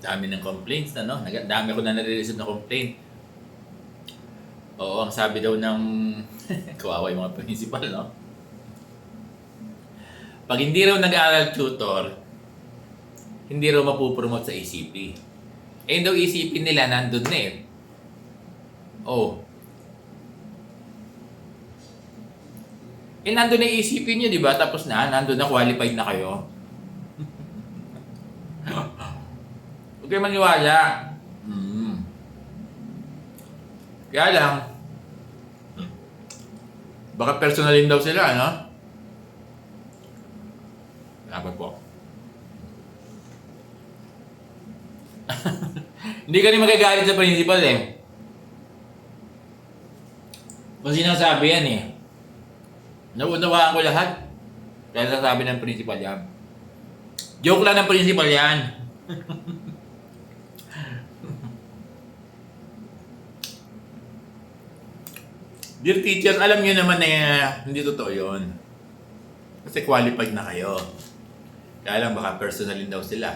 Dami ng complaints na, no? Dami ko na nare-receive na complaint. Oo, ang sabi daw ng kawawa yung mga principal, no? Pag hindi raw nag-aaral tutor, hindi raw mapupromote sa ECP. Eh, daw ECP nila nandun na eh. Oh. Eh, nandun na yung ECP nyo, di ba? Tapos nandun na, qualified na kayo. Huwag kayo maniwala. Kaya lang, baka personalin daw sila, no? Dapat po. Hindi ka rin magagalit sa principal eh. Kung sinasabi yan eh. Naunawaan ko lahat. Kaya sasabi ng principal yan. Joke lang ng principal yan. Dear teachers, alam niyo naman na hindi totoo yun. Kasi qualified na kayo. Kaya lang baka personalin daw sila.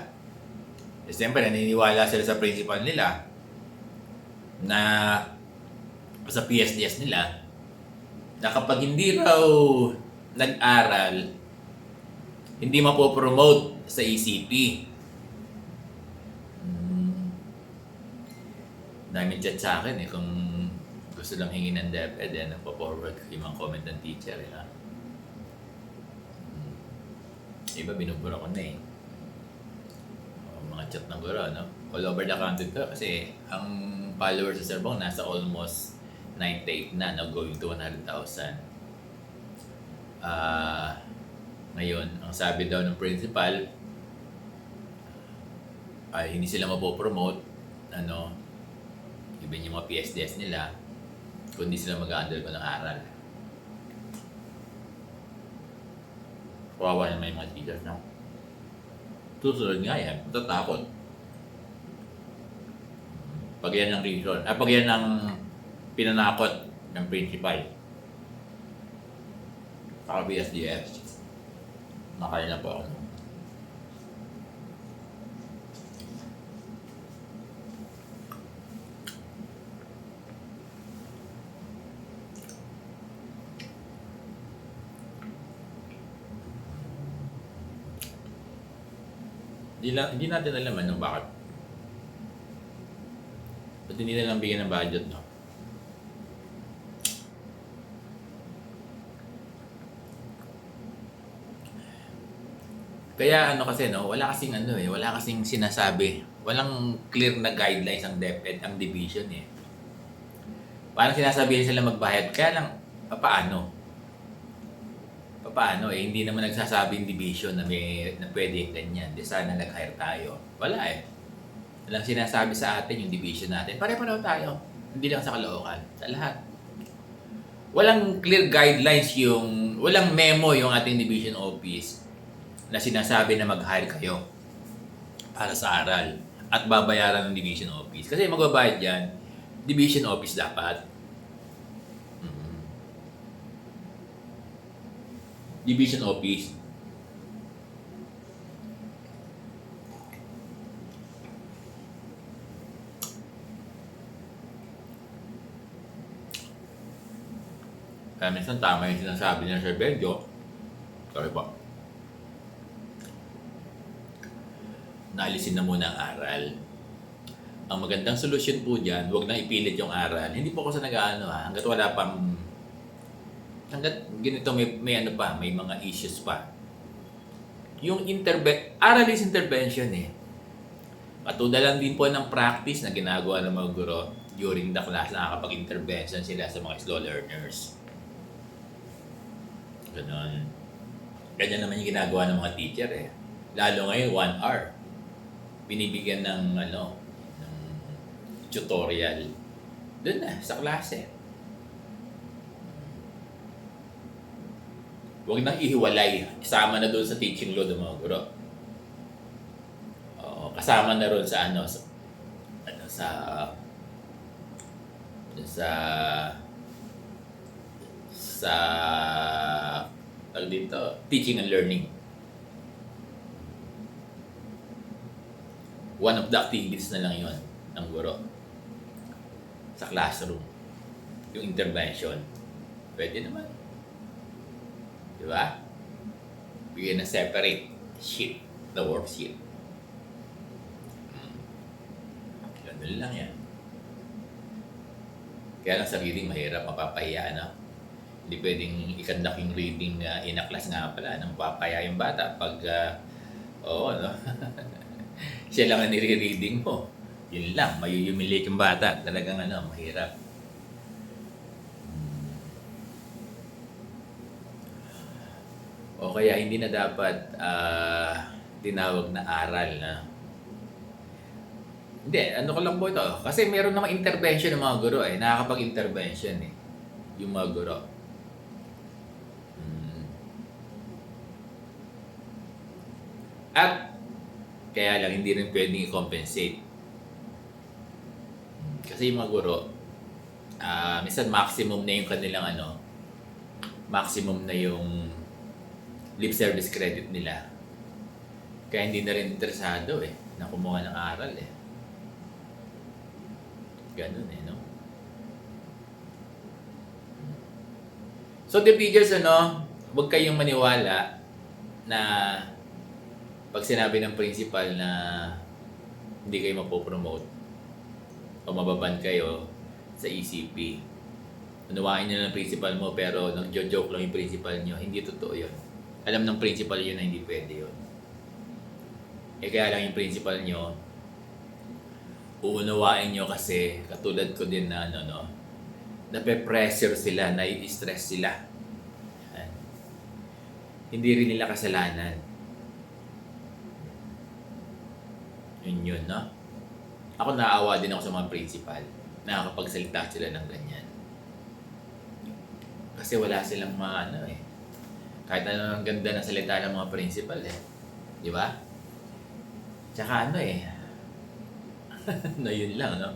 Eh, siyempre, naniniwala sila sa principal nila na sa PSDS nila na kapag hindi raw nag-aral, hindi mapopromote sa ECP. Daming chat sa akin eh kung gusto lang hingin ng DepEd eh, nagpo-forward yung mga comment ng teacher eh. Iba binubura ko na eh. Mga chat ng guro, no? All over the country ko kasi ang followers sa Serbong nasa almost 98 na, no? Going to 100,000. Ngayon, ang sabi daw ng principal ay hindi sila mapopromote, even yung mga PSDS nila, kung hindi sila mag-handle ko ng aral. Kawawa naman yung mga teachers, no? Susunod nga yan, matatakot. Pag yan ang reason, pag yan ang pinanakot ng principal, saka PSDS, nakaya na po ako. Hindi natin alam ano bakit. Ba't hindi na lang bigyan ng budget, no? Kaya kasi, no, wala kasing sinasabi. Walang clear na guidelines ang DepEd, ang division eh. Parang sinasabihin sila magbayad, kaya lang, paano eh, hindi naman nagsasabing division na na pwede ganyan. Di sana nag-hire tayo. Wala eh. Walang sinasabi sa atin yung division natin. Pare-pareho tayo. Hindi lang sa Caloocan. Sa lahat. Walang clear guidelines walang memo yung ating division office na sinasabi na mag-hire kayo para sa aral at babayaran ng division office. Kasi magbabayad yan, division office dapat. Division office. Kaya minsan tama yung sinasabi niya Sir Benjo. Sorry po. Naalisin na muna ang aral. Ang magandang solusyon po dyan, huwag na ipilit yung aral. Hindi po ako sa nag-aano hanggat wala pang hanggat ganito may may mga issues pa. Yung aral is intervention eh. Patuda lang din po ng practice na ginagawa ng mga guro during the class na nakakapag-intervention sila sa mga slow learners. Ganon. Ganyan naman yung ginagawa ng mga teacher eh. Lalo ngayon, 1 hour. Binibigyan ng tutorial. Doon na, sa klase. Huwag nang ihiwalay. Isama na doon sa teaching load ng mga guro. Kasama na ron sa teaching and learning. One of the activities na lang yon ng guro sa classroom. Yung intervention. Pwede naman. Di ba? Bigyan na separate sheet, the worksheet. Ganun lang yan. Kaya lang sa reading, mahirap, mapapahiya, no? Hindi pwedeng ikandak yung reading in a class nga pala, nang mapapaya yung bata pag, oo, no? Siya lang ang nire-reading mo. Yun lang, mayuyumilate yung bata. Talagang mahirap. O kaya hindi na dapat tinawag na aral na. Hindi, ano ko lang po ito. Kasi meron namang intervention ng mga guro eh. Nakakapag-intervention eh. Yung mga guro. At kaya lang hindi rin pwedeng i-compensate. Kasi yung mga guro, minsan maximum na yung kanilang maximum na yung lip service credit nila. Kaya hindi na rin interesado eh na kumuha ng aral eh. Ganun eh, no? So the teachers, huwag kayong maniwala na pag sinabi ng principal na hindi kayo mapopromote o mababan kayo sa ECP. Unawain nyo ng principal mo pero nag-joke lang yung principal nyo. Hindi totoo yun. Alam ng principal yun na hindi pwede yun. Kaya lang yung principal nyo, uunawain nyo kasi katulad ko din na nape-pressure sila, nai-stress sila. Yan. Hindi rin nila kasalanan. Yun, no? Ako naawa din ako sa mga principal. Nakakapagsalita sila ng ganyan. Kasi wala silang kahit ang ganda ng salita ng mga principal eh. Di ba? Tsaka no yun lang, no?